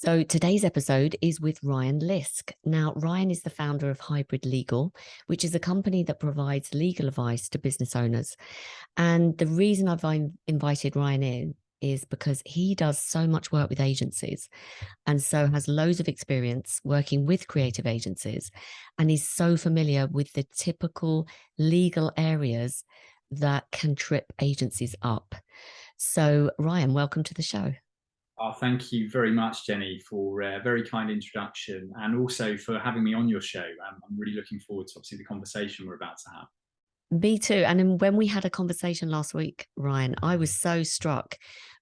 So today's episode is with Ryan Lisk. Now, Ryan is the founder of Hybrid Legal, which is a company that provides legal advice to business owners. And the reason I've invited Ryan in is because he does so much work with agencies and so has loads of experience working with creative agencies. And he's so familiar with the typical legal areas that can trip agencies up. So, Ryan, welcome to the show. Oh, thank you very much, Jenny, for a very kind introduction and also for having me on your show. I'm really looking forward to obviously the conversation we're about to have. Me too. And then when we had a conversation last week, Ryan, I was so struck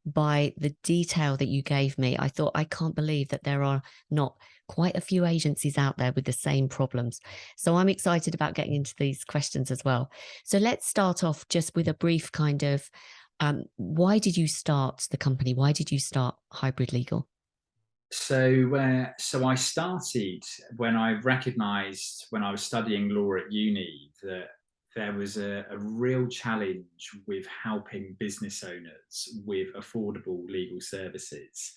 by the detail that you gave me. I thought, I can't believe that there are not quite a few agencies out there with the same problems. So I'm excited about getting into these questions as well. So let's start off just with a brief kind of why did you start the company? Why did you start Hybrid Legal? So I started when I recognised when I was studying law at uni that there was a real challenge with helping business owners with affordable legal services.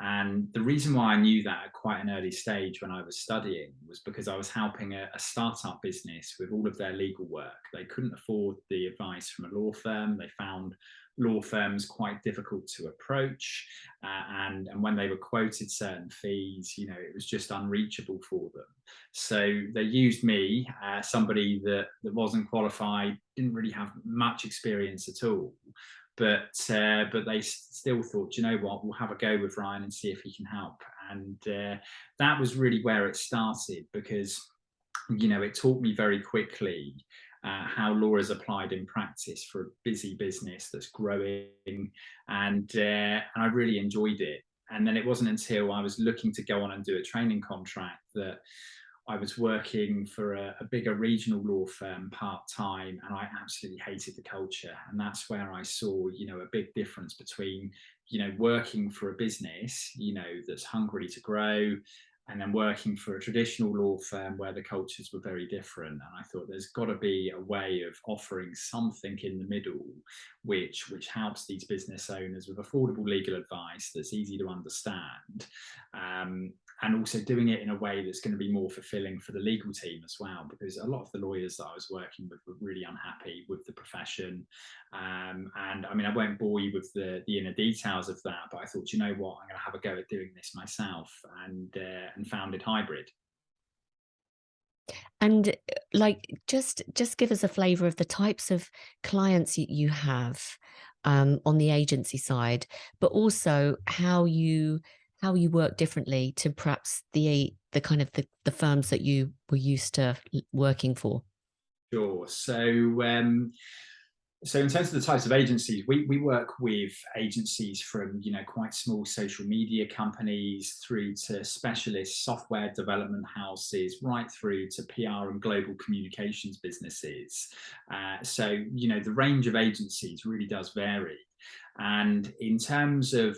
And the reason why I knew that at quite an early stage when I was studying was because I was helping a startup business with all of their legal work. They couldn't afford the advice from a law firm. They found law firms quite difficult to approach. And when they were quoted certain fees, it was just unreachable for them. So they used me, somebody that wasn't qualified, didn't really have much experience at all, but they still thought, you know what, we'll have a go with Ryan and see if he can help. And that was really where it started, because it taught me very quickly how law is applied in practice for a busy business that's growing, and I really enjoyed it. And then it wasn't until I was looking to go on and do a training contract that I was working for a bigger regional law firm part time, and I absolutely hated the culture. And that's where I saw, a big difference between, working for a business, that's hungry to grow, and then working for a traditional law firm where the cultures were very different. And I thought there's got to be a way of offering something in the middle, which helps these business owners with affordable legal advice that's easy to understand. And also doing it in a way that's going to be more fulfilling for the legal team as well, because a lot of the lawyers that I was working with were really unhappy with the profession. And I mean, I won't bore you with the inner details of that, but I thought, you know what, I'm going to have a go at doing this myself, and founded Hybrid. And like just give us a flavor of the types of clients you have on the agency side, but also how you work differently to perhaps the kind of the firms that you were used to working for. Sure. So in terms of the types of agencies, we work with agencies from, quite small social media companies through to specialist software development houses, right through to PR and global communications businesses. So the range of agencies really does vary. And in terms of,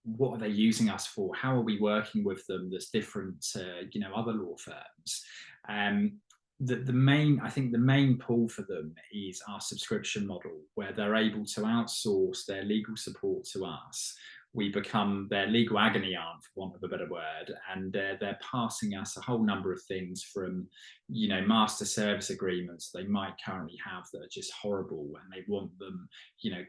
what are they using us for? How are we working with them that's different to, other law firms? Um, the main pull for them is our subscription model, where they're able to outsource their legal support to us. We become their legal agony aunt, for want of a better word, and they're passing us a whole number of things from, master service agreements they might currently have that are just horrible, and they want them,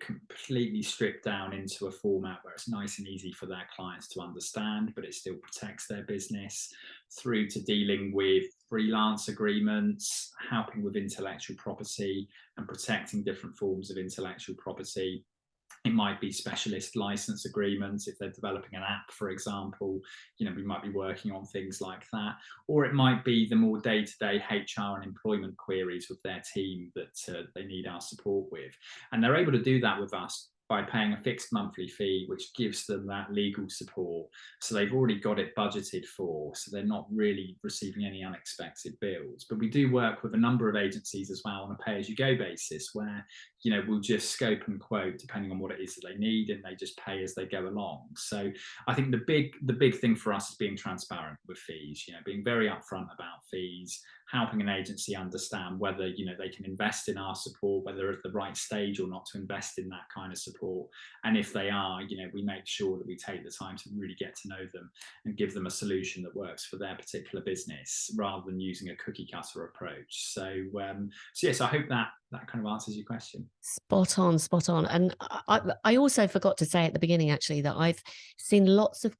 completely stripped down into a format where it's nice and easy for their clients to understand, but it still protects their business, through to dealing with freelance agreements, helping with intellectual property and protecting different forms of intellectual property. It might be specialist license agreements if they're developing an app, for example. We might be working on things like that. Or it might be the more day-to-day HR and employment queries with their team that they need our support with. And they're able to do that with us by paying a fixed monthly fee, which gives them that legal support. So they've already got it budgeted for, so they're not really receiving any unexpected bills. But we do work with a number of agencies as well on a pay-as-you-go basis, where will just scope and quote depending on what it is that they need, and they just pay as they go along. So I think the big thing for us is being transparent with fees, being very upfront about fees, helping an agency understand whether they can invest in our support, whether they're at the right stage or not to invest in that kind of support. And if they are, we make sure that we take the time to really get to know them and give them a solution that works for their particular business, rather than using a cookie cutter approach. So yes, I hope that kind of answers your question. Spot on, spot on. And I also forgot to say at the beginning, actually, that I've seen lots of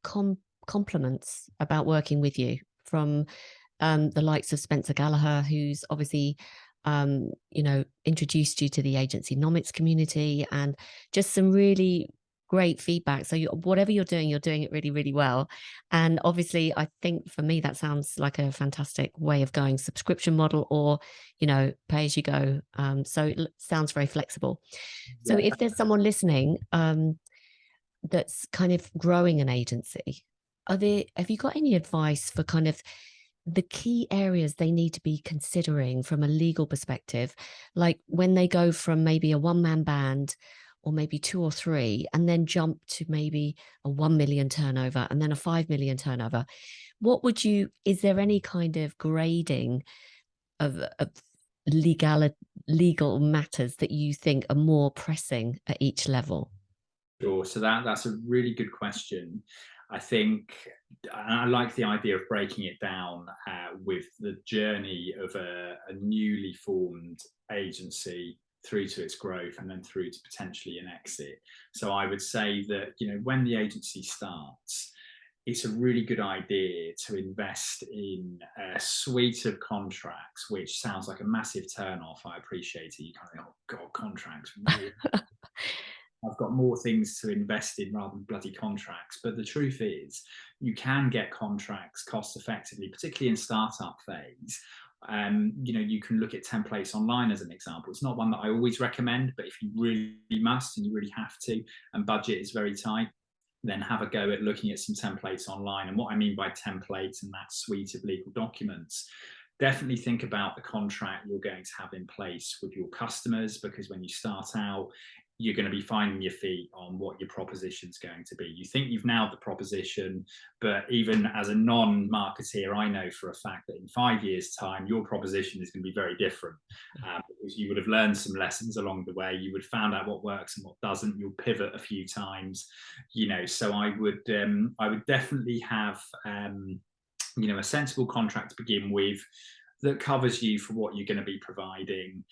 compliments about working with you from the likes of Spencer Gallagher, who's obviously, introduced you to the agency nomics community, and just some really great feedback. So whatever you're doing it really, really well. And obviously, I think for me, that sounds like a fantastic way of going, subscription model or, pay as you go. So it sounds very flexible. So Yeah. if there's someone listening that's kind of growing an agency, have you got any advice for kind of the key areas they need to be considering from a legal perspective, like when they go from maybe a one-man band or maybe two or three, and then jump to maybe a 1 million turnover and then a 5 million turnover? Is there any kind of grading of legal matters that you think are more pressing at each level? Sure. So that's a really good question. I think I like the idea of breaking it down with the journey of a newly formed agency through to its growth and then through to potentially an exit. So I would say that, when the agency starts, it's a really good idea to invest in a suite of contracts, which sounds like a massive turn off. I appreciate it. You kind of think, oh God, contracts. Really? I've got more things to invest in rather than bloody contracts. But the truth is, you can get contracts cost effectively, particularly in startup phase. You can look at templates online as an example. It's not one that I always recommend, but if you really must and you really have to, and budget is very tight, then have a go at looking at some templates online. And what I mean by templates and that suite of legal documents, definitely think about the contract you're going to have in place with your customers, because when you start out, you're going to be finding your feet on what your proposition is going to be. You think you've nailed the proposition, but even as a non-marketeer, I know for a fact that in 5 years' time, your proposition is going to be very different, because you would have learned some lessons along the way. You would have found out what works and what doesn't. You'll pivot a few times, So I would definitely have a sensible contract to begin with that covers you for what you're going to be providing.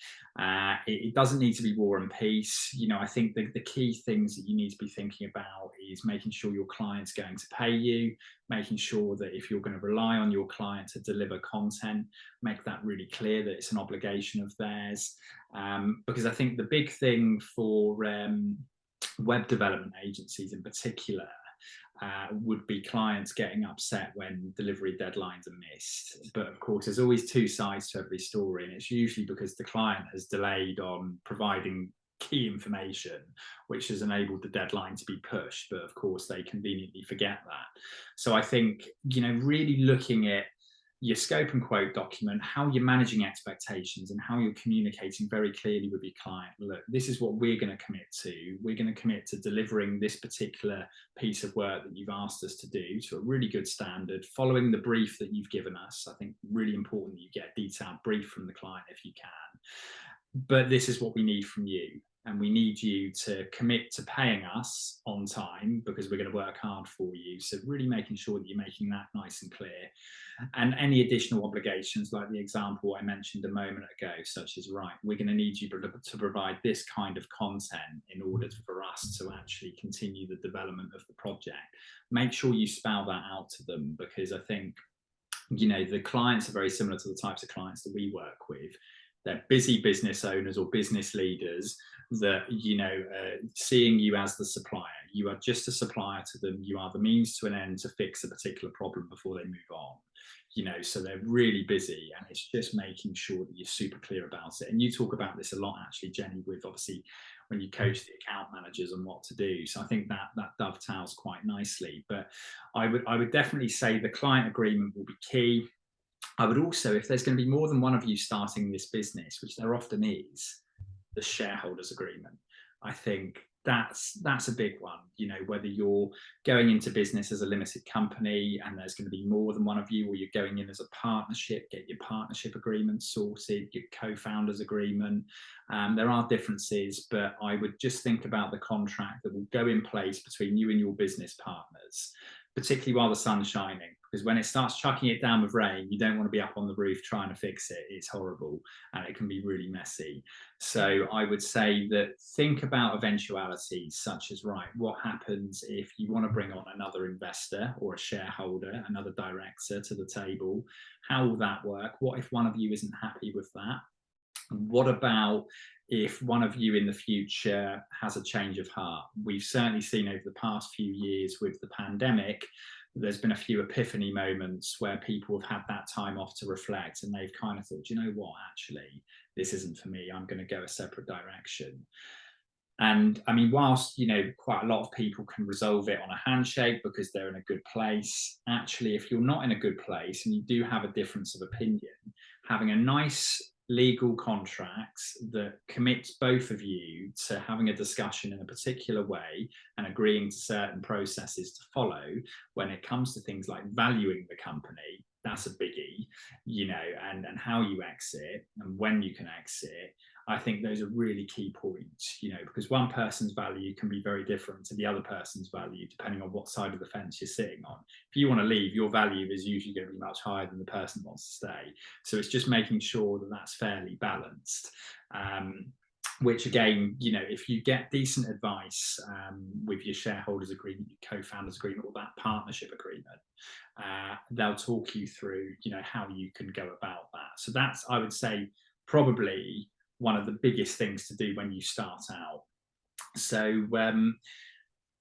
It doesn't need to be war and peace. I think the key things that you need to be thinking about is making sure your client's going to pay you, making sure that if you're going to rely on your client to deliver content, make that really clear that it's an obligation of theirs. Because I think the big thing for web development agencies in particular would be clients getting upset when delivery deadlines are missed. But of course, there's always two sides to every story, and it's usually because the client has delayed on providing key information, which has enabled the deadline to be pushed. But of course, they conveniently forget that. So I think, really looking at your scope and quote document, how you're managing expectations and how you're communicating very clearly with your client. Look, this is what we're going to commit to. We're going to commit to delivering this particular piece of work that you've asked us to do to a really good standard, following the brief that you've given us. I think really important that you get a detailed brief from the client if you can. But this is what we need from you. And we need you to commit to paying us on time, because we're going to work hard for you. So really making sure that you're making that nice and clear. And any additional obligations, like the example I mentioned a moment ago, such as, right, we're going to need you to provide this kind of content in order for us to actually continue the development of the project. Make sure you spell that out to them, because I think, the clients are very similar to the types of clients that we work with. They're busy business owners or business leaders that, seeing you as the supplier. You are just a supplier to them. You are the means to an end to fix a particular problem before they move on. So they're really busy, and it's just making sure that you're super clear about it. And you talk about this a lot, actually, Jenny, with obviously when you coach the account managers on what to do. So I think that dovetails quite nicely. But I would definitely say the client agreement will be key. I would also, if there's going to be more than one of you starting this business, which there often is, the shareholders agreement. I think that's a big one. You know, whether you're going into business as a limited company and there's going to be more than one of you, or you're going in as a partnership, get your partnership agreement sorted, your co-founders agreement. There are differences, but I would just think about the contract that will go in place between you and your business partners, particularly while the sun's shining, because when it starts chucking it down with rain, you don't want to be up on the roof trying to fix it. It's horrible and it can be really messy. So I would say that think about eventualities such as, right, what happens if you want to bring on another investor or a shareholder, another director to the table? How will that work? What if one of you isn't happy with that? What about if one of you in the future has a change of heart? We've certainly seen over the past few years with the pandemic, there's been a few epiphany moments where people have had that time off to reflect and they've kind of thought, you know what, actually, this isn't for me. I'm going to go a separate direction. And I mean, whilst, you know, quite a lot of people can resolve it on a handshake because they're in a good place, actually, if you're not in a good place and you do have a difference of opinion, having a nice legal contract that commits both of you to having a discussion in a particular way and agreeing to certain processes to follow when it comes to things like valuing the company, that's a biggie, you know, and how you exit and when you can exit. I think those are really key points, you know, because one person's value can be very different to the other person's value, depending on what side of the fence you're sitting on. If you want to leave, your value is usually going to be much higher than the person wants to stay. So it's just making sure that that's fairly balanced. Which again, you know, if you get decent advice with your shareholders agreement, your co-founders agreement, or that partnership agreement, they'll talk you through, you know, how you can go about that. So that's, I would say, probably one of the biggest things to do when you start out. So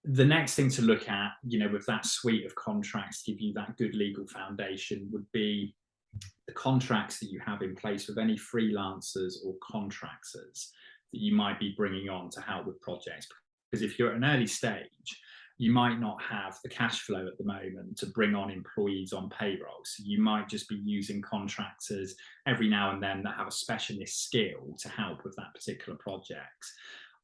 the next thing to look at, you know, with that suite of contracts to give you that good legal foundation would be the contracts that you have in place with any freelancers or contractors that you might be bringing on to help with projects. Because if you're at an early stage, you might not have the cash flow at the moment to bring on employees on payroll. So you might just be using contractors every now and then that have a specialist skill to help with that particular project.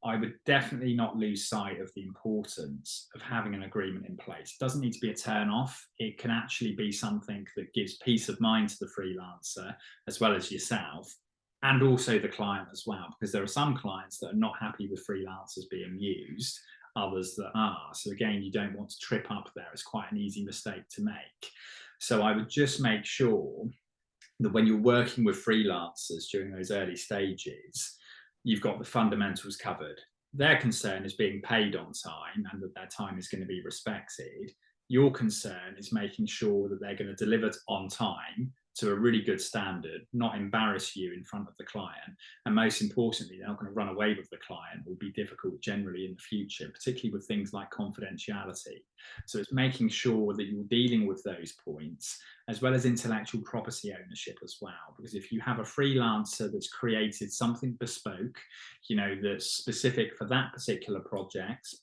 I would definitely not lose sight of the importance of having an agreement in place. It doesn't need to be a turn off. It can actually be something that gives peace of mind to the freelancer as well as yourself, and also the client as well, because there are some clients that are not happy with freelancers being used, others that are. So again, you don't want to trip up there. It's quite an easy mistake to make. So I would just make sure that when you're working with freelancers during those early stages, you've got the fundamentals covered. Their concern is being paid on time and that their time is going to be respected. Your concern is making sure that they're going to deliver on time to a really good standard, not embarrass you in front of the client. And most importantly, they're not going to run away with the client. It will be difficult generally in the future, particularly with things like confidentiality. So it's making sure that you're dealing with those points, as well as intellectual property ownership as well. Because if you have a freelancer that's created something bespoke, you know, that's specific for that particular project,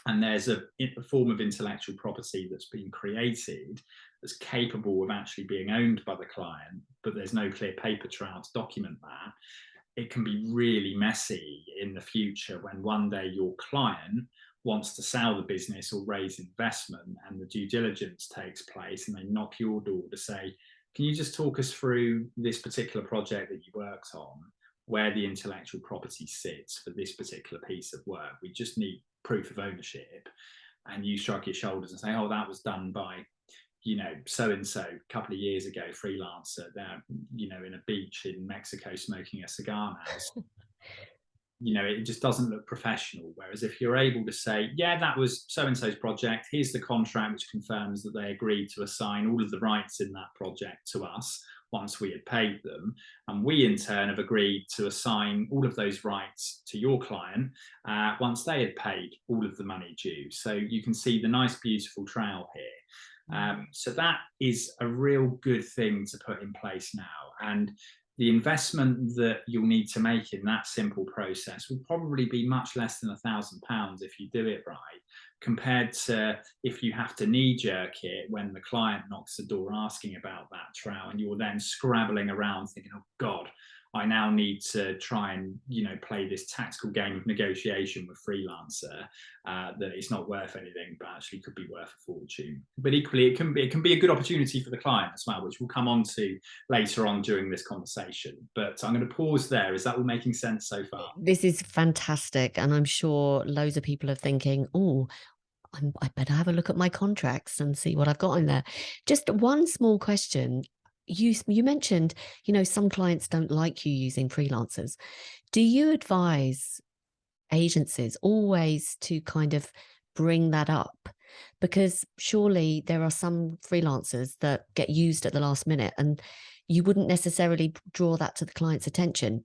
and there's a form of intellectual property that's been created that's capable of actually being owned by the client, but there's no clear paper trail to document that, it can be really messy in the future when one day your client wants to sell the business or raise investment and the due diligence takes place and they knock your door to say, can you just talk us through this particular project that you worked on, where the intellectual property sits for this particular piece of work? We just need proof of ownership. And you shrug your shoulders and say, oh, that was done by, you know, so-and-so a couple of years ago, freelancer, they're, you know, in a beach in Mexico smoking a cigar now. You know, it just doesn't look professional. Whereas if you're able to say, yeah, that was so-and-so's project, here's the contract which confirms that they agreed to assign all of the rights in that project to us once we had paid them, and we in turn have agreed to assign all of those rights to your client once they had paid all of the money due. So you can see the nice, beautiful trail here. So that is a real good thing to put in place now. And the investment that you'll need to make in that simple process will probably be much less than £1,000 if you do it right, compared to if you have to knee-jerk it when the client knocks the door asking about that trail and you're then scrabbling around thinking, oh God, I now need to try and, play this tactical game of negotiation with freelancer, that it's not worth anything, but actually could be worth a fortune. But equally, it can be a good opportunity for the client as well, which we'll come on to later on during this conversation. But I'm going to pause there. Is that all making sense so far? This is fantastic. And I'm sure loads of people are thinking, oh, I better have a look at my contracts and see what I've got in there. Just one small question. You mentioned, some clients don't like you using freelancers. Do you advise agencies always to kind of bring that up? Because surely there are some freelancers that get used at the last minute, and you wouldn't necessarily draw that to the client's attention.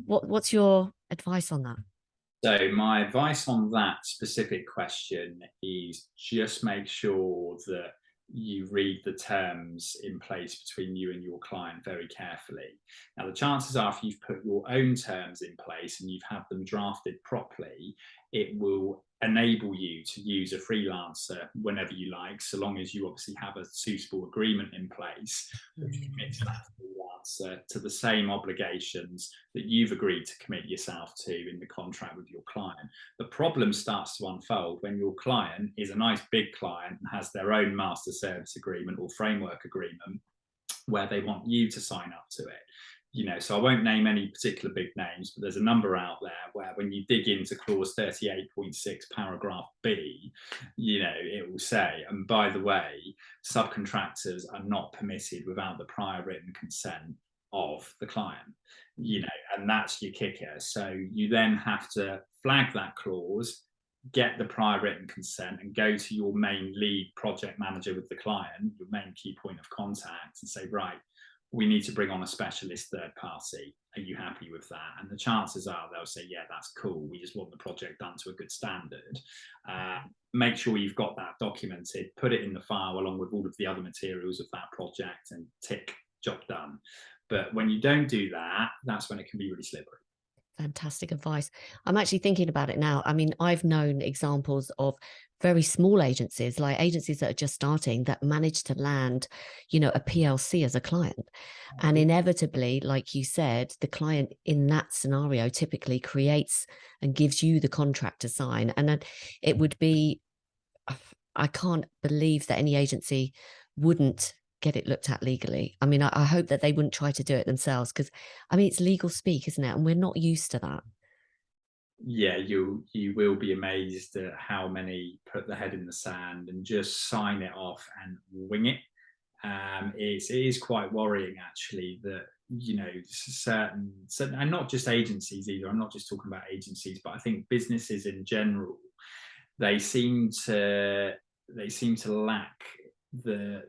What's your advice on that? So my advice on that specific question is just make sure that you read the terms in place between you and your client very carefully. Now, the chances are, if you've put your own terms in place and you've had them drafted properly, it will enable you to use a freelancer whenever you like, so long as you obviously have a suitable agreement in place which commits that freelancer to the same obligations that you've agreed to commit yourself to in the contract with your client. The problem starts to unfold when your client is a nice big client and has their own master service agreement or framework agreement where they want you to sign up to it. So I won't name any particular big names, but there's a number out there where when you dig into clause 38.6 paragraph B, it will say, and by the way, subcontractors are not permitted without the prior written consent of the client, and that's your kicker. So you then have to flag that clause, get the prior written consent, and go to your main lead project manager with the client, your main key point of contact, and say, right, we need to bring on a specialist third party. Are you happy with that? And the chances are they'll say, yeah, that's cool. We just want the project done to a good standard. Make sure you've got that documented, put it in the file along with all of the other materials of that project, and tick, job done. But when you don't do that, that's when it can be really slippery. Fantastic advice. I'm actually thinking about it now. I mean, I've known examples of very small agencies, like agencies that are just starting, that manage to land, a PLC as a client. And inevitably, like you said, the client in that scenario typically creates and gives you the contract to sign. And then it would be, I can't believe that any agency wouldn't get it looked at legally. I mean, I hope that they wouldn't try to do it themselves, because it's legal speak, isn't it? And we're not used to that. Yeah, you will be amazed at how many put their head in the sand and just sign it off and wing it. It is quite worrying, actually, that certain, and not just agencies either. I'm not just talking about agencies, but I think businesses in general, they seem to lack the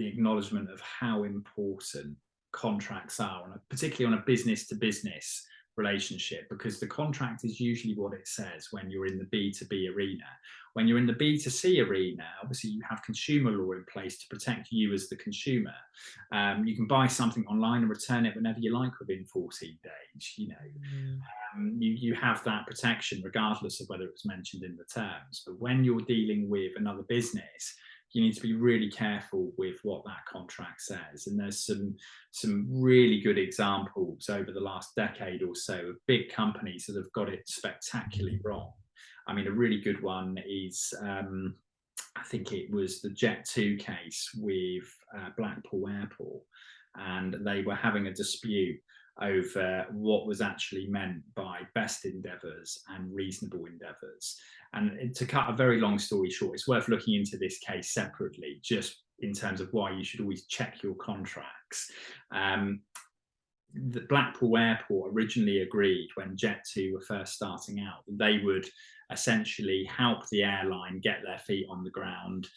acknowledgement of how important contracts are, particularly on a business to business relationship, because the contract is usually what it says when you're in the B2B arena. When you're in the B2C arena, obviously you have consumer law in place to protect you as the consumer. You can buy something online and return it whenever you like within 14 days. You have that protection regardless of whether it was mentioned in the terms. But when you're dealing with another business, you need to be really careful with what that contract says. And there's some really good examples over the last decade or so of big companies that have got it spectacularly wrong. I mean, a really good one is, I think it was the Jet2 case with Blackpool Airport, and they were having a dispute over what was actually meant by best endeavours and reasonable endeavours. And to cut a very long story short, it's worth looking into this case separately, just in terms of why you should always check your contracts. The Blackpool Airport originally agreed, when Jet2 were first starting out, they would essentially help the airline get their feet on the ground.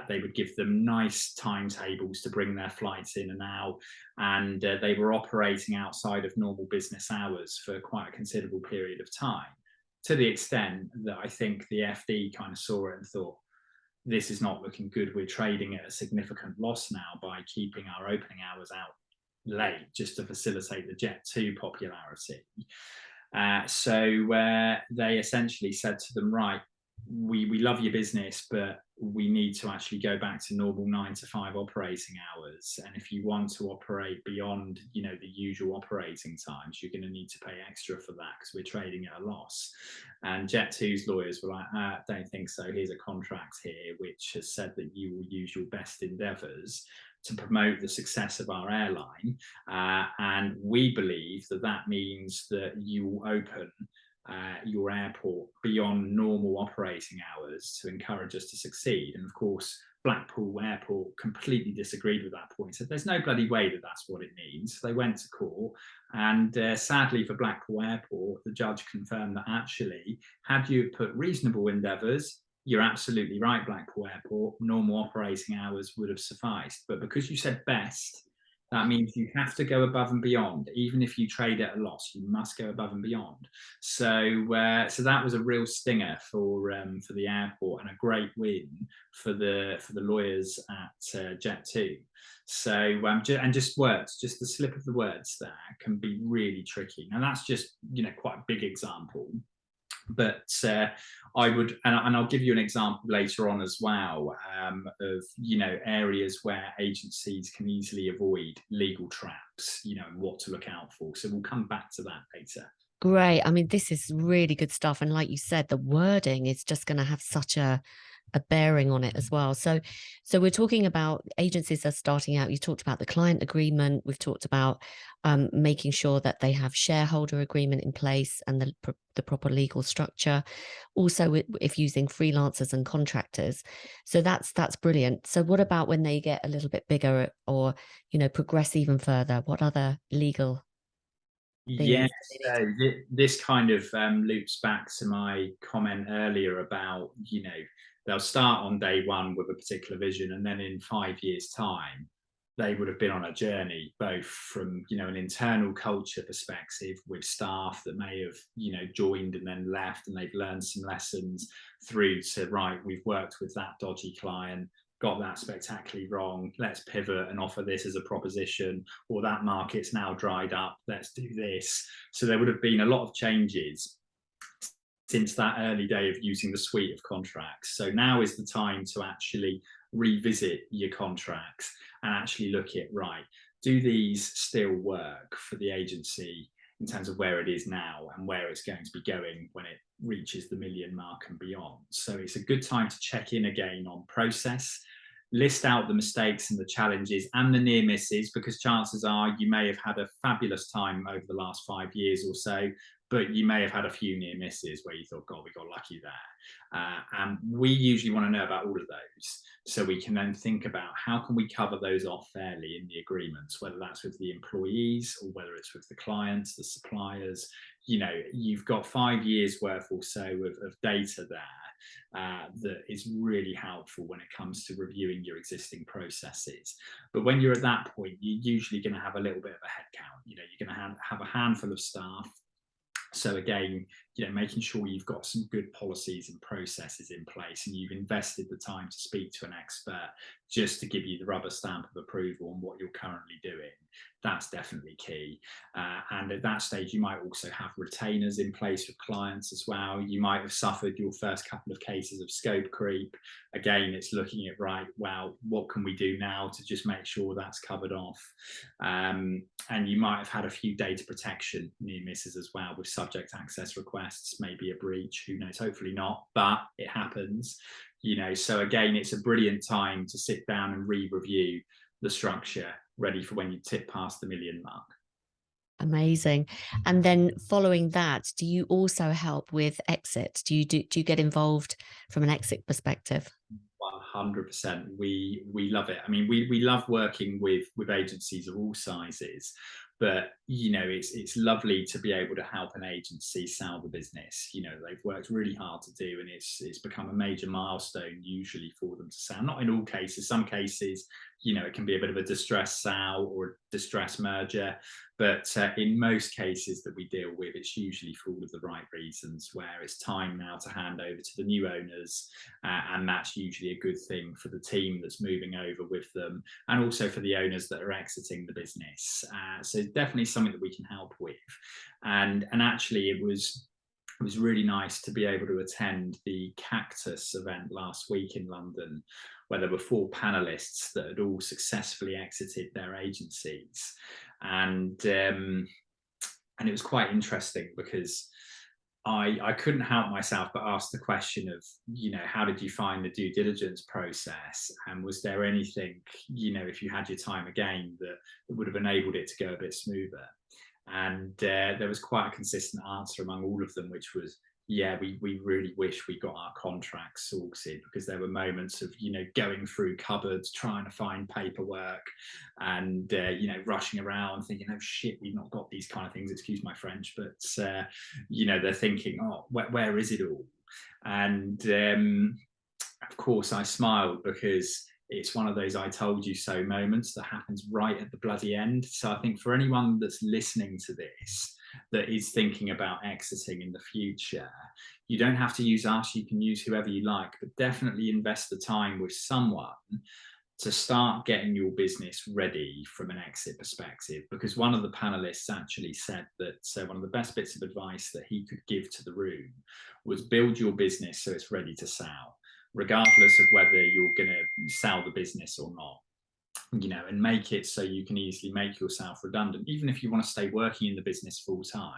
They would give them nice timetables to bring their flights in and out, and they were operating outside of normal business hours for quite a considerable period of time, to the extent that I think the FD kind of saw it and thought, this is not looking good. We're trading at a significant loss now by keeping our opening hours out late just to facilitate the Jet2 popularity. So they essentially said to them, right, we love your business, but we need to actually go back to normal 9 to 5 operating hours. And if you want to operate beyond, the usual operating times, you're going to need to pay extra for that because we're trading at a loss. And Jet2's lawyers were like, don't think so. Here's a contract here which has said that you will use your best endeavours to promote the success of our airline. And we believe that that means that you will open your airport beyond normal operating hours to encourage us to succeed. And of course, Blackpool Airport completely disagreed with that point, said there's no bloody way that that's what it means. They went to court, and sadly for Blackpool Airport, the judge confirmed that actually, had you put reasonable endeavours, you're absolutely right, Blackpool Airport, normal operating hours would have sufficed. But because you said best, that means you have to go above and beyond. Even if you trade at a loss, you must go above and beyond. So that was a real stinger for the airport, and a great win for the lawyers at Jet2. So just the slip of the words there can be really tricky. Now that's just quite a big example. But I would, and I'll give you an example later on as well, of areas where agencies can easily avoid legal traps, and what to look out for. So we'll come back to that later. Great. I mean, this is really good stuff. And like you said, the wording is just going to have such a bearing on it as well. So we're talking about agencies that are starting out. You talked about the client agreement. We've talked about making sure that they have shareholder agreement in place and the proper legal structure. Also, if using freelancers and contractors. So that's brilliant. So what about when they get a little bit bigger or, progress even further? What other legal things? Yes, this kind of loops back to my comment earlier about, they'll start on day one with a particular vision, and then in 5 years' time, they would have been on a journey, both from, an internal culture perspective with staff that may have, joined and then left, and they've learned some lessons, through to, right, we've worked with that dodgy client, got that spectacularly wrong, let's pivot and offer this as a proposition, or that market's now dried up, let's do this. So there would have been a lot of changes since that early day of using the suite of contracts. So now is the time to actually revisit your contracts and actually look at, right, do these still work for the agency in terms of where it is now and where it's going to be going when it reaches the million mark and beyond. So it's a good time to check in again on process, list out the mistakes and the challenges and the near misses, because chances are you may have had a fabulous time over the last 5 years or so, but you may have had a few near misses where you thought, God, we got lucky there. And we usually want to know about all of those, so we can then think about how can we cover those off fairly in the agreements, whether that's with the employees or whether it's with the clients, the suppliers. You've got 5 years worth or so of data there that is really helpful when it comes to reviewing your existing processes. But when you're at that point, you're usually going to have a little bit of a head count. You're going to have a handful of staff. So again, making sure you've got some good policies and processes in place, and you've invested the time to speak to an expert just to give you the rubber stamp of approval on what you're currently doing. That's definitely key. And at that stage, you might also have retainers in place with clients as well. You might have suffered your first couple of cases of scope creep. Again, it's looking at, right, well, what can we do now to just make sure that's covered off? And you might have had a few data protection near misses as well, with subject access requests, maybe a breach, who knows, hopefully not, but it happens. So again, it's a brilliant time to sit down and re-review the structure, ready for when you tip past the million mark. Amazing. And then following that, do you also help with exit? Do you get involved from an exit perspective? 100%. We love it. I mean, we love working with agencies of all sizes, but it's lovely to be able to help an agency sell the business. They've worked really hard to do, and it's become a major milestone usually for them to sell. Not in all cases. Some cases, it can be a bit of a distress sale or a distress merger, but in most cases that we deal with, it's usually for all of the right reasons, where it's time now to hand over to the new owners, and that's usually a good thing for the team that's moving over with them, and also for the owners that are exiting the business. So definitely something that we can help with. And actually, it was it was really nice to be able to attend the Cactus event last week in London, where there were 4 panelists that had all successfully exited their agencies. And it was quite interesting because I couldn't help myself but ask the question of, how did you find the due diligence process? And was there anything, if you had your time again, that would have enabled it to go a bit smoother? And there was quite a consistent answer among all of them, which was, yeah, we really wish we got our contracts sorted, because there were moments of, going through cupboards, trying to find paperwork, and, rushing around thinking, oh shit, we've not got these kind of things, excuse my French, but, they're thinking, oh, where is it all? And of course I smiled, because it's one of those I told you so moments that happens right at the bloody end. So I think for anyone that's listening to this, that is thinking about exiting in the future, you don't have to use us, you can use whoever you like, but definitely invest the time with someone to start getting your business ready from an exit perspective. Because one of the panelists actually said that one of the best bits of advice that he could give to the room was build your business so it's ready to sell, regardless of whether you're going to sell the business or not, and make it so you can easily make yourself redundant, even if you want to stay working in the business full time.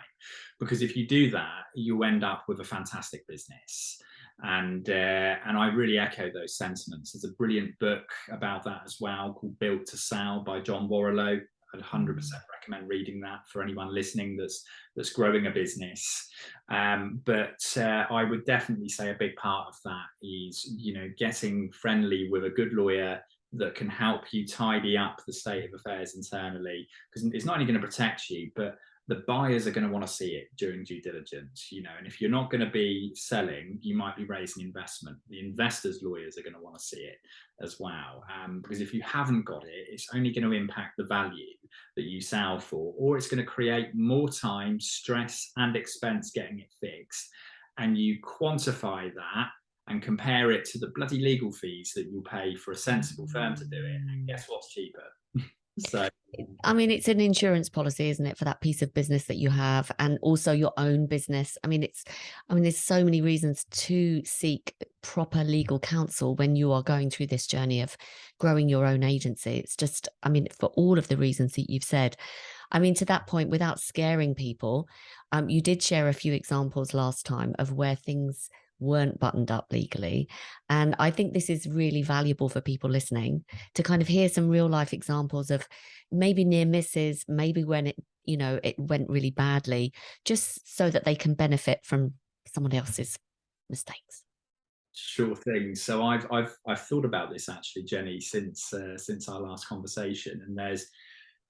Because if you do that, you'll end up with a fantastic business. And I really echo those sentiments. There's a brilliant book about that as well, called Built to Sell by John Warrilow. I'd 100% recommend reading that for anyone listening that's growing a business. But I would definitely say a big part of that is, getting friendly with a good lawyer that can help you tidy up the state of affairs internally, because it's not only going to protect you, but the buyers are going to want to see it during due diligence, and if you're not going to be selling, you might be raising investment. The investors' lawyers are going to want to see it as well, because if you haven't got it, it's only going to impact the value that you sell for, or it's going to create more time, stress, and expense getting it fixed. And you quantify that and compare it to the bloody legal fees that you'll pay for a sensible firm to do it, and guess what's cheaper? So I mean, it's an insurance policy, isn't it, for that piece of business that you have, and also your own business. I mean, there's so many reasons to seek proper legal counsel when you are going through this journey of growing your own agency. It's just, I mean, for all of the reasons that you've said. I mean, to that point, without scaring people, you did share a few examples last time of where things weren't buttoned up legally. And I think this is really valuable for people listening to kind of hear some real life examples of maybe near misses, maybe when it went really badly, just so that they can benefit from someone else's mistakes. Sure thing. So I've thought about this actually, Jenny, since our last conversation, and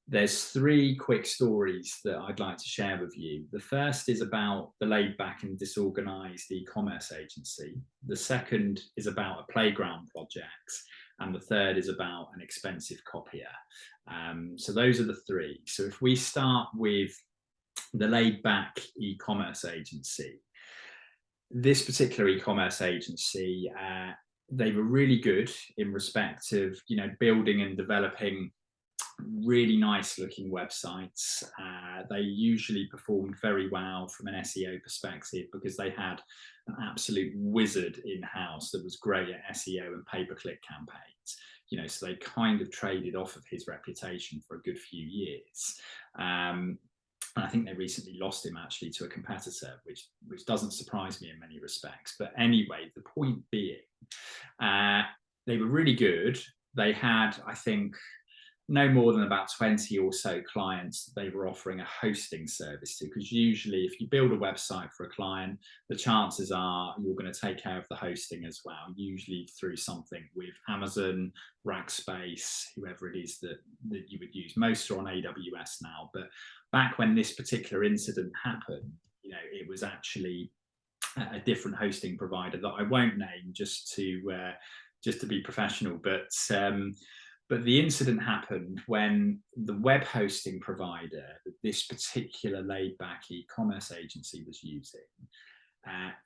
there's 3 quick stories that I'd like to share with you. The first is about the laid back and disorganized e-commerce agency. The second is about a playground project. And the third is about an expensive copier. So those are the 3. So if we start with the laid back e-commerce agency, this particular e-commerce agency, they were really good in respect of, building and developing really nice looking websites. They usually performed very well from an SEO perspective, because they had an absolute wizard in-house that was great at SEO and pay-per-click campaigns. So they kind of traded off of his reputation for a good few years. And I think they recently lost him actually to a competitor, which doesn't surprise me in many respects. But anyway, the point being, they were really good. They had, I think, no more than about 20 or so clients that they were offering a hosting service to, because usually if you build a website for a client, the chances are you're going to take care of the hosting as well, usually through something with Amazon, Rackspace, whoever it is that you would use. Most are on AWS now, but back when this particular incident happened, it was actually a different hosting provider that I won't name, just to be professional. But the incident happened when the web hosting provider that this particular laid back e-commerce agency was using,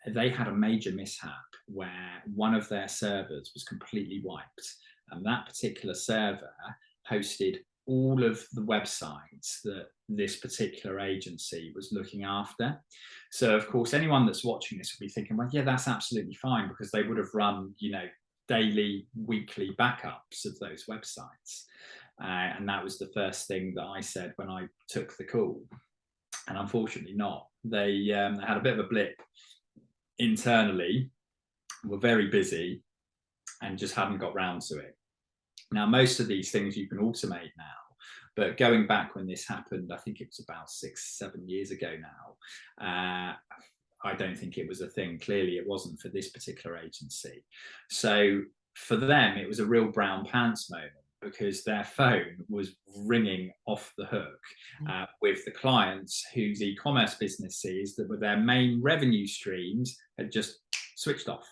they had a major mishap where one of their servers was completely wiped. And that particular server hosted all of the websites that this particular agency was looking after. So of course, anyone that's watching this will be thinking, well, yeah, that's absolutely fine, because they would have run, daily, weekly backups of those websites. And that was the first thing that I said when I took the call. And unfortunately not. They had a bit of a blip internally, were very busy, and just hadn't got round to it. Now, most of these things you can automate now, but going back when this happened, I think it was about 6-7 years ago now, I don't think it was a thing. Clearly, it wasn't for this particular agency. So for them, it was a real brown pants moment, because their phone was ringing off the hook with the clients whose e-commerce businesses that were their main revenue streams had just switched off.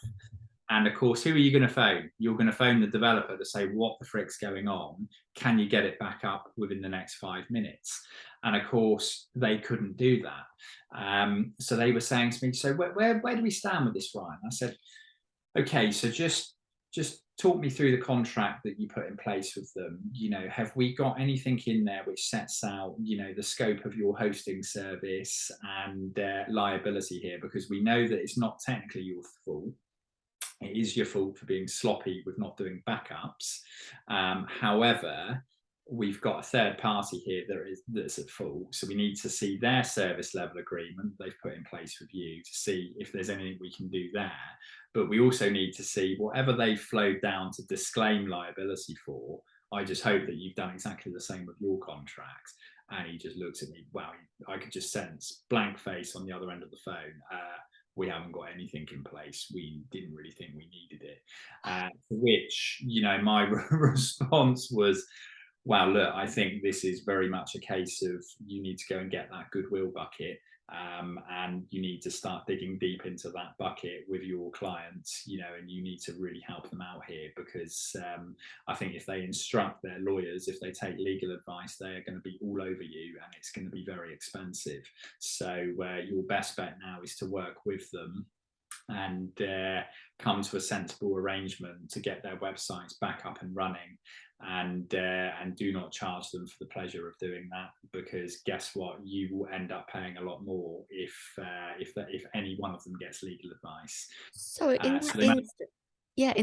And of course, who are you going to phone? You're going to phone the developer to say, what the frick's going on? Can you get it back up within the next 5 minutes? And of course, they couldn't do that. So they were saying to me, so where do we stand with this, Ryan? I said, okay, so just talk me through the contract that you put in place with them. Have we got anything in there which sets out, the scope of your hosting service and liability here? Because we know that it's not technically your fault. It is your fault for being sloppy with not doing backups. However, we've got a third party here that's at fault. So we need to see their service level agreement they've put in place with you to see if there's anything we can do there. But we also need to see whatever they've flowed down to disclaim liability for. I just hope that you've done exactly the same with your contract. And he just looks at me, wow, I could just sense blank face on the other end of the phone. We haven't got anything in place. We didn't really think we needed it. For which, my response was, wow, look, I think this is very much a case of you need to go and get that goodwill bucket, and you need to start digging deep into that bucket with your clients, and you need to really help them out here, because I think if they instruct their lawyers, if they take legal advice, they are going to be all over you, and it's going to be very expensive. So your best bet now is to work with them and come to a sensible arrangement to get their websites back up and running, and do not charge them for the pleasure of doing that, because guess what, you will end up paying a lot more if any one of them gets legal advice. So in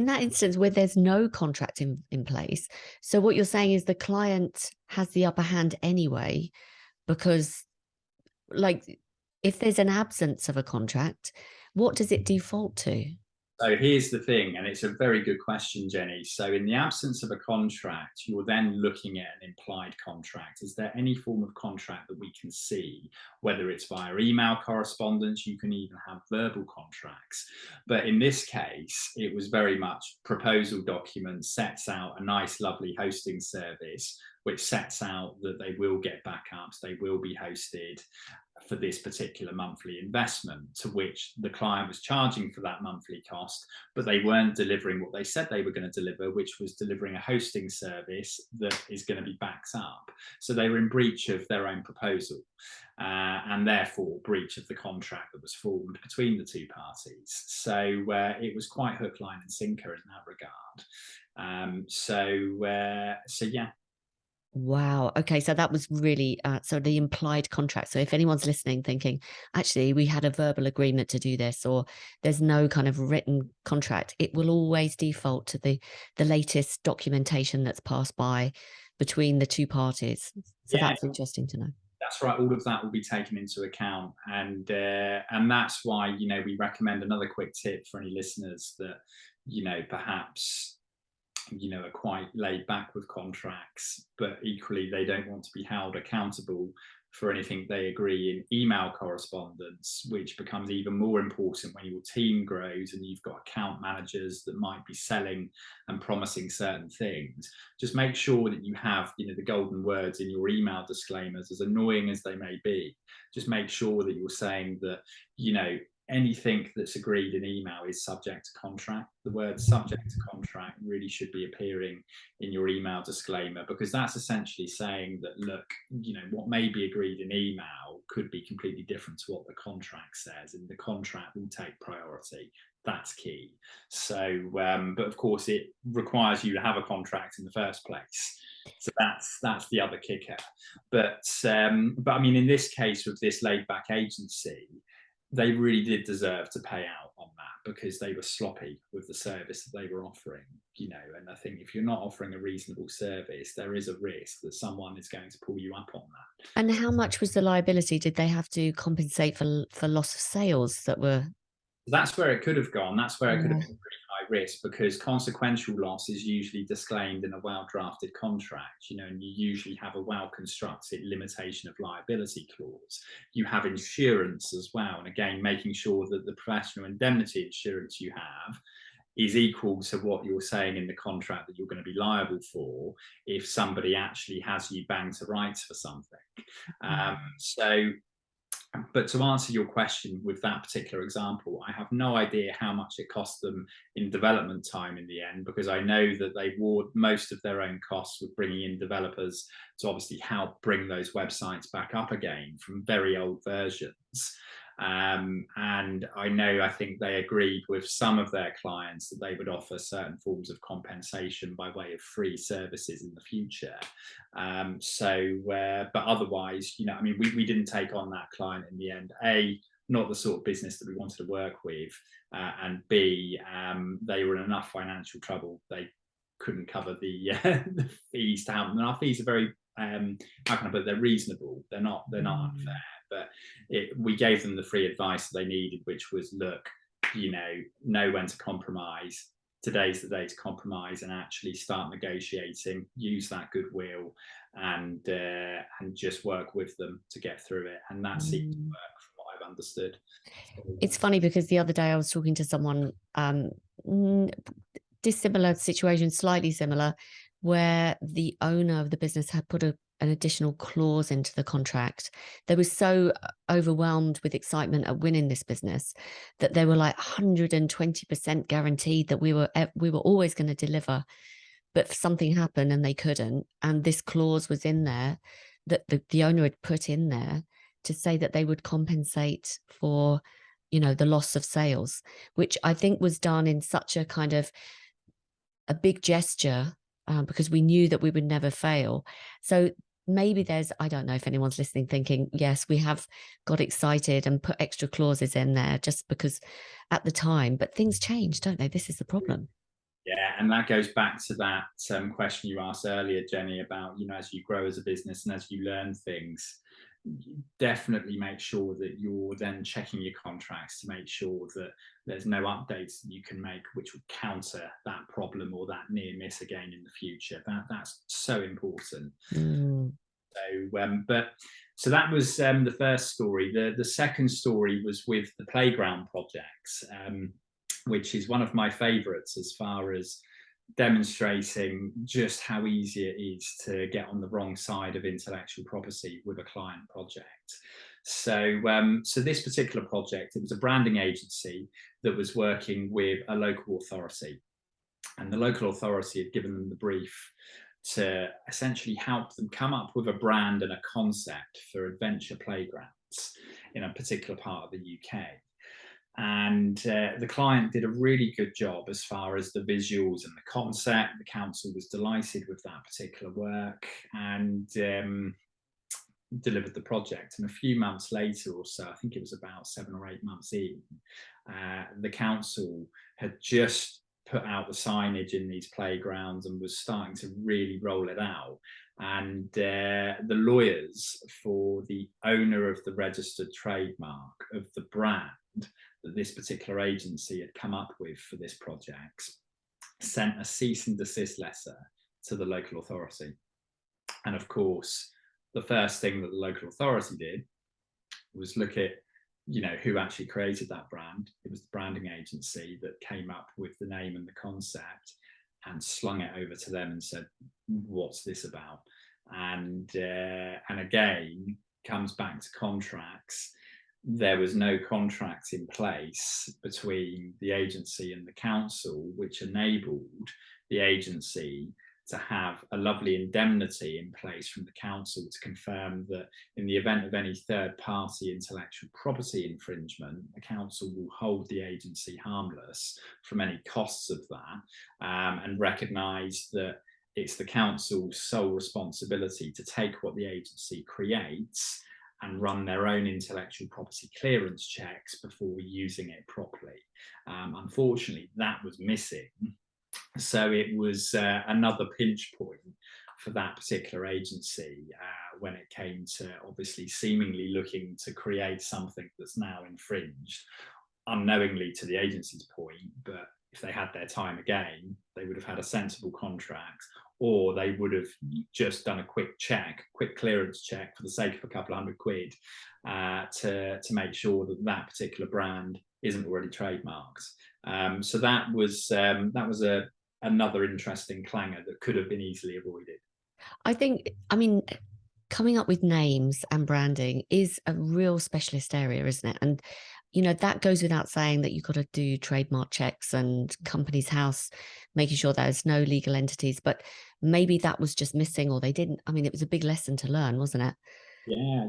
that instance where there's no contract in place, so what you're saying is the client has the upper hand anyway, because if there's an absence of a contract, what does it default to? So here's the thing, and it's a very good question, Jenny. So in the absence of a contract, you're then looking at an implied contract. Is there any form of contract that we can see, whether it's via email correspondence? You can even have verbal contracts. But in this case, it was very much proposal document sets out a nice, lovely hosting service, which sets out that they will get backups, they will be hosted for this particular monthly investment, to which the client was charging for that monthly cost, but they weren't delivering what they said they were going to deliver, which was delivering a hosting service that is going to be backed up. So they were in breach of their own proposal, and therefore breach of the contract that was formed between the two parties. So it was quite hook, line and sinker in that regard. So yeah. Wow. Okay. So that was really, so the implied contract. So if anyone's listening thinking, actually, we had a verbal agreement to do this, or there's no kind of written contract, it will always default to the latest documentation that's passed by between the two parties. So Yeah, that's interesting to know. that's right. All of that will be taken into account. And that's why, we recommend another quick tip for any listeners that, perhaps are quite laid back with contracts, but equally they don't want to be held accountable for anything they agree in email correspondence, which becomes even more important when your team grows and you've got account managers that might be selling and promising certain things. Just make sure that you have, the golden words in your email disclaimers, as annoying as they may be. Just make sure that you're saying that, anything that's agreed in email is subject to contract. The word subject to contract really should be appearing in your email disclaimer, because that's essentially saying that, look, what may be agreed in email could be completely different to what the contract says, and the contract will take priority. That's key. So, but of course, it requires you to have a contract in the first place. So that's the other kicker. But I mean, in this case, with this laid back agency, they really did deserve to pay out on that because they were sloppy with the service that they were offering. And I think if you're not offering a reasonable service, there is a risk that someone is going to pull you up on that. And how much was the liability? Did they have to compensate for loss of sales that were? That's where it could have gone. That's where it could have Yeah. been pretty high risk because consequential loss is usually disclaimed in a well-drafted contract, and you usually have a well-constructed limitation of liability clause. You have insurance as well. And again, making sure that the professional indemnity insurance you have is equal to what you're saying in the contract that you're going to be liable for if somebody actually has you banged to rights for something. But to answer your question with that particular example, I have no idea how much it cost them in development time in the end, because I know that they wore most of their own costs with bringing in developers to obviously help bring those websites back up again from very old versions. And I think they agreed with some of their clients that they would offer certain forms of compensation by way of free services in the future. But otherwise, I mean, we didn't take on that client in the end. A, not the sort of business that we wanted to work with, and B, they were in enough financial trouble they couldn't cover the, the fees to help them. And our fees are very, how can I put it, they're reasonable. They're not unfair. But we gave them the free advice they needed, which was, look, know when to compromise. Today's the day to compromise and actually start negotiating. Use that goodwill and just work with them to get through it. And that seems to work from what I've understood. It's funny because the other day I was talking to someone, dissimilar situation, slightly similar, where the owner of the business had put an additional clause into the contract. They were so overwhelmed with excitement at winning this business that they were like 120% guaranteed that we were always going to deliver. But something happened and they couldn't. And this clause was in there that the owner had put in there to say that they would compensate for, the loss of sales, which I think was done in such a kind of a big gesture, because we knew that we would never fail. So maybe I don't know if anyone's listening thinking, yes, we have got excited and put extra clauses in there just because at the time, but things change, don't they? This is the problem. Yeah, and that goes back to that question you asked earlier, Jenny, about, as you grow as a business and as you learn things, definitely make sure that you're then checking your contracts to make sure that there's no updates that you can make which would counter that problem or that near miss again in the future. That's so important. So that was the first story. The second story was with the playground projects, which is one of my favorites as far as demonstrating just how easy it is to get on the wrong side of intellectual property with a client project. So this particular project, it was a branding agency that was working with a local authority, and the local authority had given them the brief to essentially help them come up with a brand and a concept for adventure playgrounds in a particular part of the UK. And the client did a really good job as far as the visuals and the concept. The council was delighted with that particular work and delivered the project. And a few months later or so, I think it was about 7 or 8 months in, the council had just put out the signage in these playgrounds and was starting to really roll it out. And the lawyers for the owner of the registered trademark of the brand that this particular agency had come up with for this project sent a cease and desist letter to the local authority. And of course, the first thing that the local authority did was look at, who actually created that brand. It was the branding agency that came up with the name and the concept and slung it over to them and said, what's this about? And again, comes back to contracts. There was no contract in place between the agency and the council, which enabled the agency to have a lovely indemnity in place from the council to confirm that in the event of any third party intellectual property infringement, the council will hold the agency harmless from any costs of that, and recognise that it's the council's sole responsibility to take what the agency creates and run their own intellectual property clearance checks before using it properly. Unfortunately, that was missing. So it was another pinch point for that particular agency when it came to obviously seemingly looking to create something that's now infringed, unknowingly to the agency's point. But if they had their time again, they would have had a sensible contract, or they would have just done a quick clearance check for the sake of a couple of £100 to make sure that that particular brand isn't already trademarked. So that was another interesting clangor that could have been easily avoided. I mean, coming up with names and branding is a real specialist area, isn't it? And that goes without saying that you've got to do trademark checks and Companies House, making sure there's no legal entities. But maybe that was just missing, or they didn't. I mean, it was a big lesson to learn, wasn't it?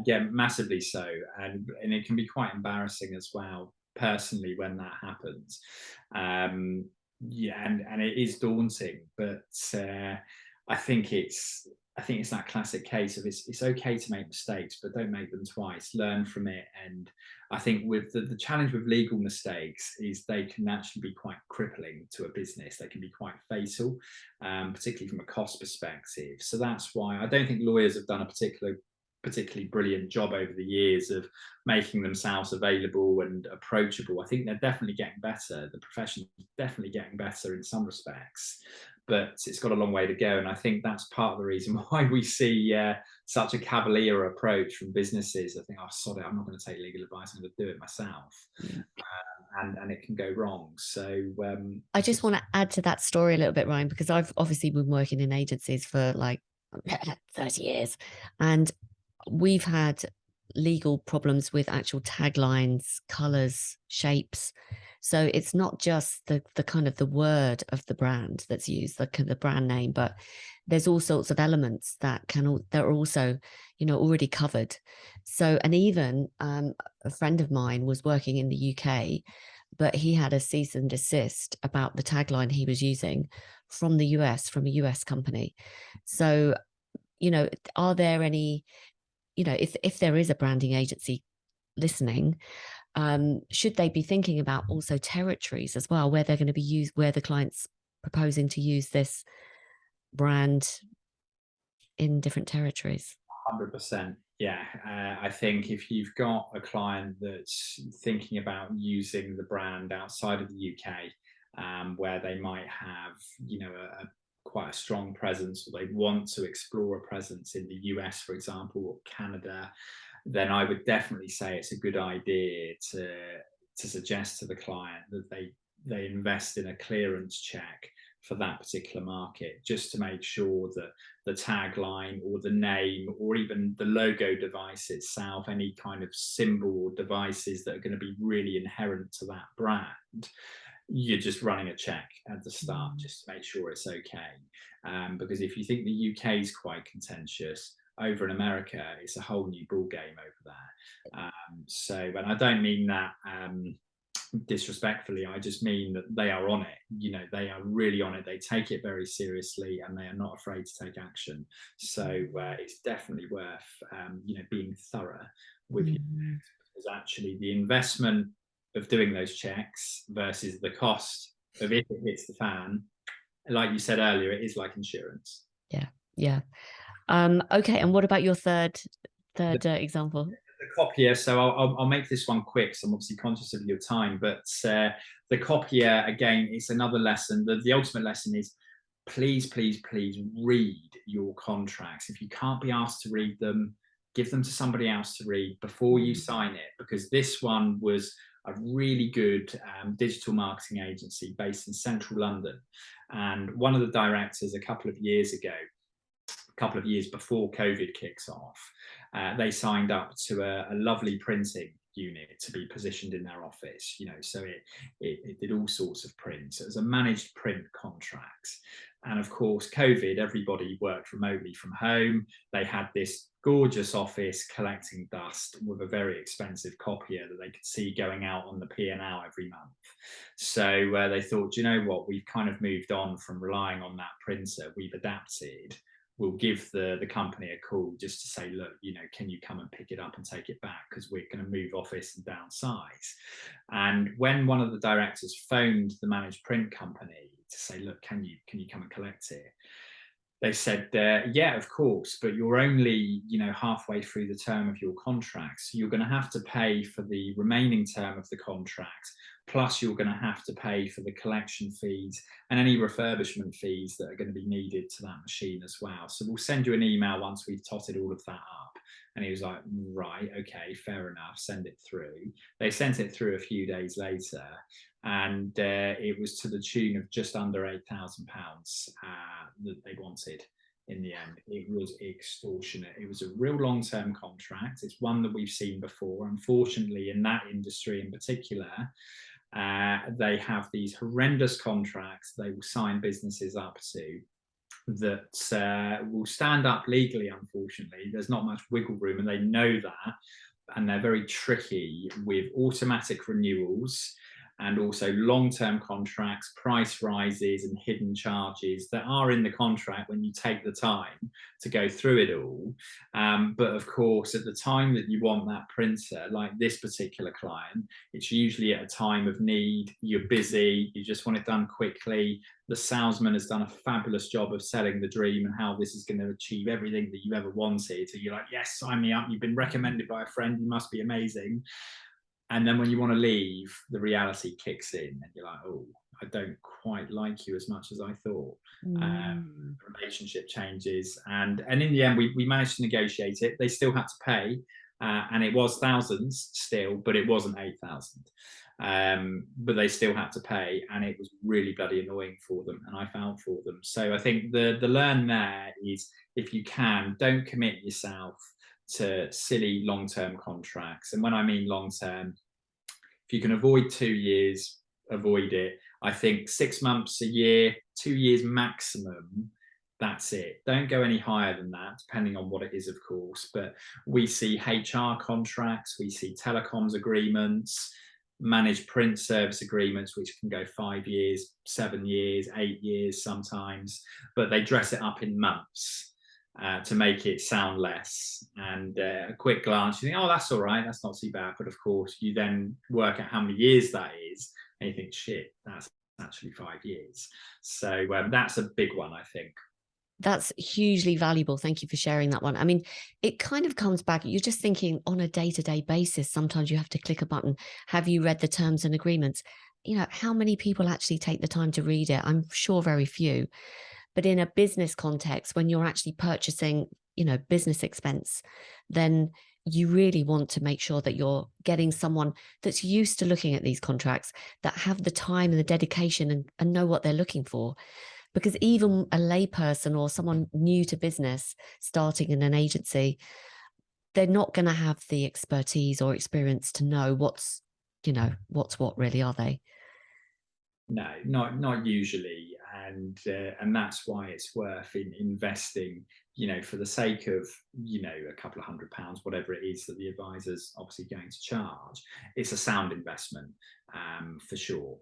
Yeah, massively so, and it can be quite embarrassing as well, personally, when that happens. Yeah, and it is daunting, but I think it's that classic case of it's okay to make mistakes, but don't make them twice. Learn from it. And I think with the challenge with legal mistakes is they can actually be quite crippling to a business. They can be quite fatal, particularly from a cost perspective. So that's why I don't think lawyers have done a particularly brilliant job over the years of making themselves available and approachable. I think they're definitely getting better. The profession is definitely getting better in some respects, but it's got a long way to go. And I think that's part of the reason why we see such a cavalier approach from businesses. I think, oh, sod it, I'm not going to take legal advice, I'm going to do it myself. And it can go wrong. So I just want to add to that story a little bit, Ryan, because I've obviously been working in agencies for like 30 years. And we've had legal problems with actual taglines, colors, shapes. So it's not just the kind of the word of the brand that's used, the brand name, but there's all sorts of elements that are also, already covered. So, and even a friend of mine was working in the UK, but he had a cease and desist about the tagline he was using from the US, from a US company. So, are there any, if there is a branding agency listening, should they be thinking about also territories as well, where they're going to be used, where the client's proposing to use this brand in different territories? 100%. Yeah, I think if you've got a client that's thinking about using the brand outside of the UK, where they might have, quite a strong presence, or they want to explore a presence in the US, for example, or Canada, then I would definitely say it's a good idea to suggest to the client that they invest in a clearance check for that particular market, just to make sure that the tagline or the name or even the logo device itself, any kind of symbol or devices that are going to be really inherent to that brand, you're just running a check at the start just to make sure it's okay. Because if you think the UK is quite contentious, over in America, it's a whole new ball game over there. And I don't mean that disrespectfully, I just mean that they are on it. They are really on it. They take it very seriously, and they are not afraid to take action. So it's definitely worth being thorough with your checks, because actually the investment of doing those checks versus the cost of if it hits the fan, like you said earlier, it is like insurance. Yeah. Okay, and what about your third example? The copier, so I'll make this one quick, so I'm obviously conscious of your time, but the copier, again, it's another lesson. The ultimate lesson is please read your contracts. If you can't be asked to read them, give them to somebody else to read before you sign it, because this one was a really good digital marketing agency based in central London. And one of the directors, a couple of years before COVID kicks off, they signed up to a lovely printing unit to be positioned in their office, so it did all sorts of print. So it was a managed print contract. And of course, COVID, everybody worked remotely from home. They had this gorgeous office collecting dust with a very expensive copier that they could see going out on the P&L every month. So they thought, you know what, we've kind of moved on from relying on that printer. We've adapted. We'll give the company a call just to say, look, can you come and pick it up and take it back, because we're going to move office and downsize. And when one of the directors phoned the managed print company to say, look, can you come and collect it, they said, yeah, of course, but you're only, halfway through the term of your contract. So you're going to have to pay for the remaining term of the contract. Plus, you're going to have to pay for the collection fees and any refurbishment fees that are going to be needed to that machine as well. So we'll send you an email once we've totted all of that up. And he was like, right, okay, fair enough, send it through. They sent it through a few days later, and it was to the tune of just under £8,000 that they wanted. In the end, it was extortionate. It was a real long-term contract. It's one that we've seen before. Unfortunately, in that industry in particular, they have these horrendous contracts they will sign businesses up to that will stand up legally. Unfortunately, there's not much wiggle room, and they know that, and they're very tricky with automatic renewals and also long-term contracts, price rises and hidden charges that are in the contract when you take the time to go through it all. But of course, at the time that you want that printer, like this particular client, it's usually at a time of need. You're busy, you just want it done quickly. The salesman has done a fabulous job of selling the dream and how this is going to achieve everything that you ever wanted. So you're like, yes, sign me up. You've been recommended by a friend. You must be amazing. And then when you want to leave, the reality kicks in and you're like, oh, I don't quite like you as much as I thought. The relationship changes. And in the end, we managed to negotiate it. They still had to pay. And it was thousands still, but it wasn't 8,000. But they still had to pay, and it was really bloody annoying for them, and I felt for them. So I think the learn there is, if you can, don't commit yourself to silly long-term contracts. And when I mean long-term, if you can avoid 2 years, avoid it. I think 6 months, a year, 2 years maximum, that's it. Don't go any higher than that, depending on what it is, of course. But we see HR contracts, we see telecoms agreements, managed print service agreements, which can go 5 years, 7 years, 8 years sometimes, but they dress it up in months to make it sound less. And a quick glance, you think, oh, that's all right, that's not too bad. But of course, you then work out how many years that is, and you think, shit, that's actually 5 years. So that's a big one, I think. That's hugely valuable. Thank you for sharing that one. I mean, it kind of comes back. You're just thinking on a day-to-day basis, sometimes you have to click a button. Have you read the terms and agreements? How many people actually take the time to read it? I'm sure very few. But in a business context, when you're actually purchasing, business expense, then you really want to make sure that you're getting someone that's used to looking at these contracts, that have the time and the dedication and know what they're looking for. Because even a layperson or someone new to business starting in an agency, they're not going to have the expertise or experience to know what's what really, are they? No, not usually, and that's why it's worth investing. For the sake of a couple of £100, whatever it is that the advisor's obviously going to charge, it's a sound investment for sure.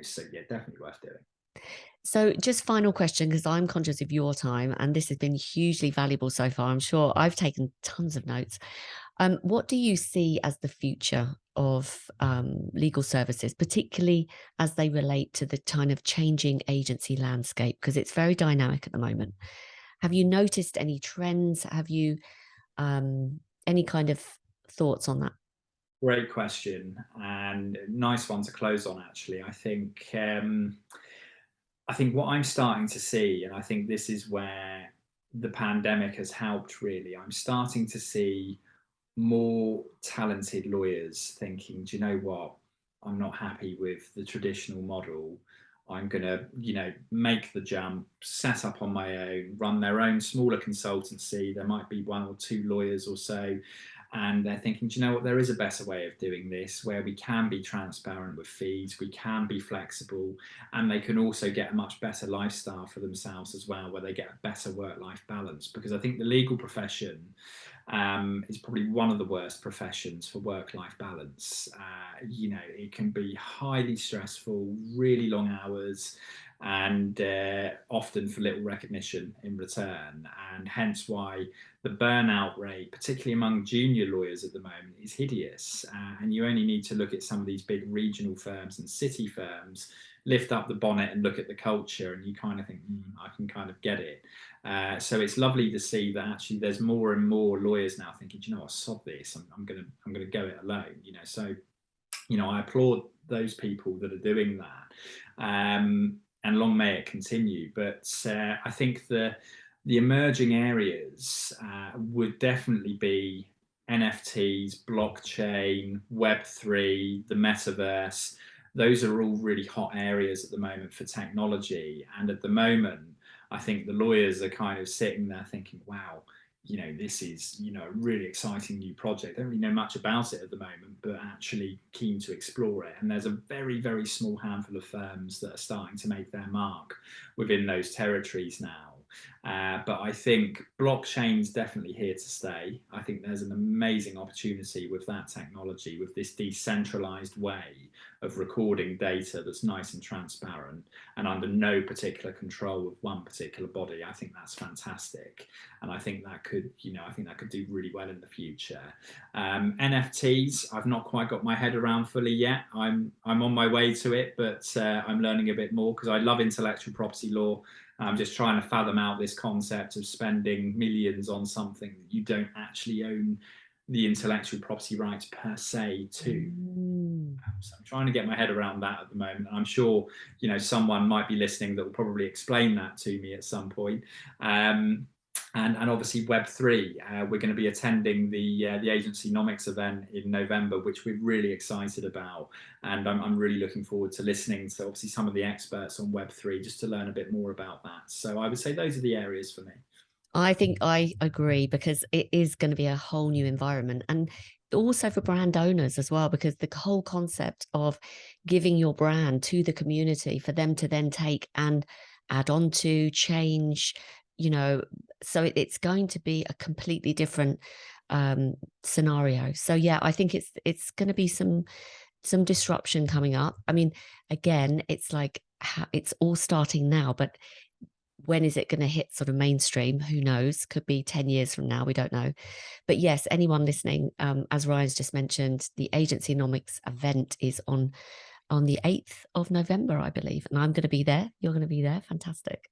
So yeah, definitely worth doing. So just final question, because I'm conscious of your time and this has been hugely valuable so far. I'm sure I've taken tons of notes. What do you see as the future of legal services, particularly as they relate to the kind of changing agency landscape? Because it's very dynamic at the moment. Have you noticed any trends? Have you any kind of thoughts on that? Great question, and nice one to close on, actually. I think what I'm starting to see, and I think this is where the pandemic has helped really, I'm starting to see more talented lawyers thinking, do you know what? I'm not happy with the traditional model. I'm going to, make the jump, set up on my own, run their own smaller consultancy. There might be 1 or 2 lawyers or so, and they're thinking, do you know what, there is a better way of doing this where we can be transparent with fees, we can be flexible, and they can also get a much better lifestyle for themselves as well, where they get a better work-life balance. Because I think the legal profession is probably one of the worst professions for work-life balance. It can be highly stressful, really long hours, and often for little recognition in return. And hence why the burnout rate, particularly among junior lawyers at the moment, is hideous. And you only need to look at some of these big regional firms and city firms, lift up the bonnet and look at the culture, and you kind of think, I can kind of get it. So it's lovely to see that actually there's more and more lawyers now thinking, do you know what, sod this, I'm gonna go it alone. So I applaud those people that are doing that, and long may it continue. But I think the emerging areas would definitely be NFTs, blockchain, Web3, the metaverse. Those are all really hot areas at the moment for technology. And at the moment, I think the lawyers are kind of sitting there thinking, wow, this is, a really exciting new project. I don't really know much about it at the moment, but actually keen to explore it. And there's a very, very small handful of firms that are starting to make their mark within those territories now. But I think blockchain's definitely here to stay. I think there's an amazing opportunity with that technology, with this decentralized way of recording data that's nice and transparent and under no particular control of one particular body. I think that's fantastic, and I think that could, do really well in the future. NFTs, I've not quite got my head around fully yet. I'm on my way to it, but I'm learning a bit more because I love intellectual property law. I'm just trying to fathom out this concept of spending millions on something that you don't actually own the intellectual property rights per se to. So I'm trying to get my head around that at the moment. I'm sure, someone might be listening that will probably explain that to me at some point. And obviously Web3, we're going to be attending the agency nomics event in November, which we're really excited about. And I'm really looking forward to listening to obviously some of the experts on Web3 just to learn a bit more about that. So I would say those are the areas for me. I think I agree, because it is going to be a whole new environment, and also for brand owners as well, because the whole concept of giving your brand to the community for them to then take and add on to, change, so it's going to be a completely different scenario. So yeah, I think it's going to be some disruption coming up. I mean, again, it's like it's all starting now, but when is it going to hit sort of mainstream? Who knows? Could be 10 years from now. We don't know. But yes, anyone listening, as Ryan's just mentioned, the Agency Nomics event is on the 8th of November, I believe. And I'm going to be there. You're going to be there. Fantastic.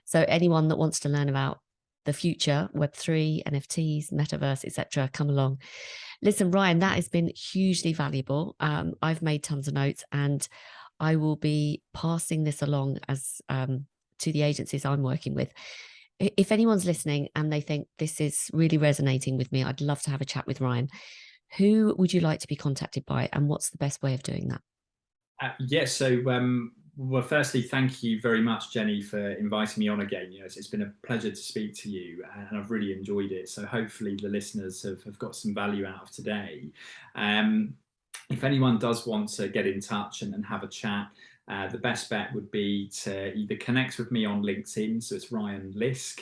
So anyone that wants to learn about the future, Web3, NFTs, metaverse, etc., come along. Listen, Ryan, that has been hugely valuable. I've made tons of notes, and I will be passing this along as to the agencies I'm working with. If anyone's listening and they think this is really resonating with me, I'd love to have a chat with Ryan. Who would you like to be contacted by, and what's the best way of doing that? Yes. So, well, firstly, thank you very much, Jenny, for inviting me on again. It's been a pleasure to speak to you, and I've really enjoyed it. So hopefully the listeners have got some value out of today. If anyone does want to get in touch and have a chat, the best bet would be to either connect with me on LinkedIn, so it's Ryan Lisk,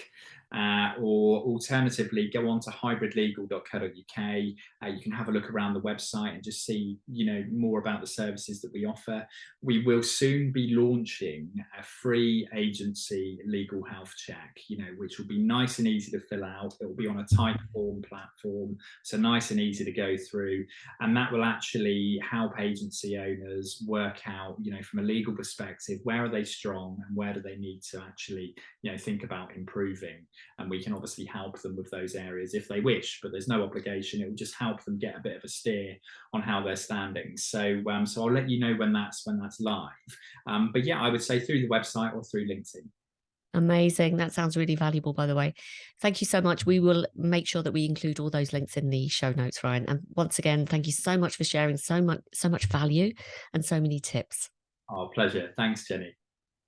or alternatively go on to hybridlegal.co.uk. You can have a look around the website and just see, more about the services that we offer. We will soon be launching a free agency legal health check, which will be nice and easy to fill out. It will be on a Typeform platform, so nice and easy to go through. And that will actually help agency owners work out, from a legal perspective, where are they strong and where do they need to actually, think about improving. And we can obviously help them with those areas if they wish, but there's no obligation. It will just help them get a bit of a steer on how they're standing. So I'll let you know when that's live. But yeah, I would say through the website or through LinkedIn. Amazing. That sounds really valuable, by the way. Thank you so much. We will make sure that we include all those links in the show notes, Ryan. And once again, thank you so much for sharing so much value and so many tips. Oh, pleasure. Thanks, Jenny.